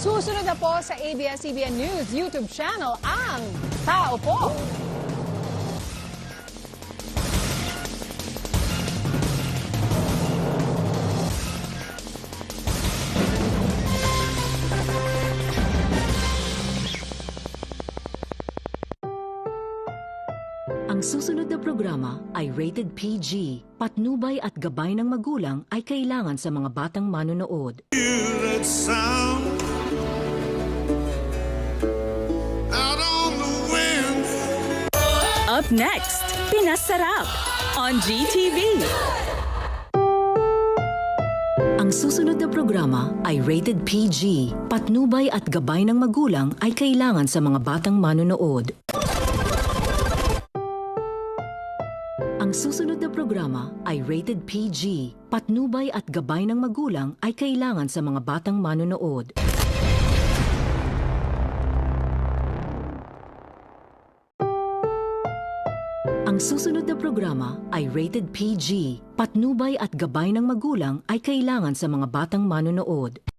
Susunod na po sa ABS-CBN News YouTube channel ang Tao Po. Ang susunod na programa ay rated PG. Patnubay at gabay ng magulang ay kailangan sa mga batang manonood. That sound out on the wind. Up next, Pinasarap on GTV. Ang susunod na programa ay rated PG. Patnubay at gabay ng magulang ay kailangan sa mga batang manonood. Ang susunod na programa ay rated PG. Patnubay at gabay ng magulang ay kailangan sa mga batang manonood. Ang susunod na programa ay rated PG. Patnubay at gabay ng magulang ay kailangan sa mga batang manonood.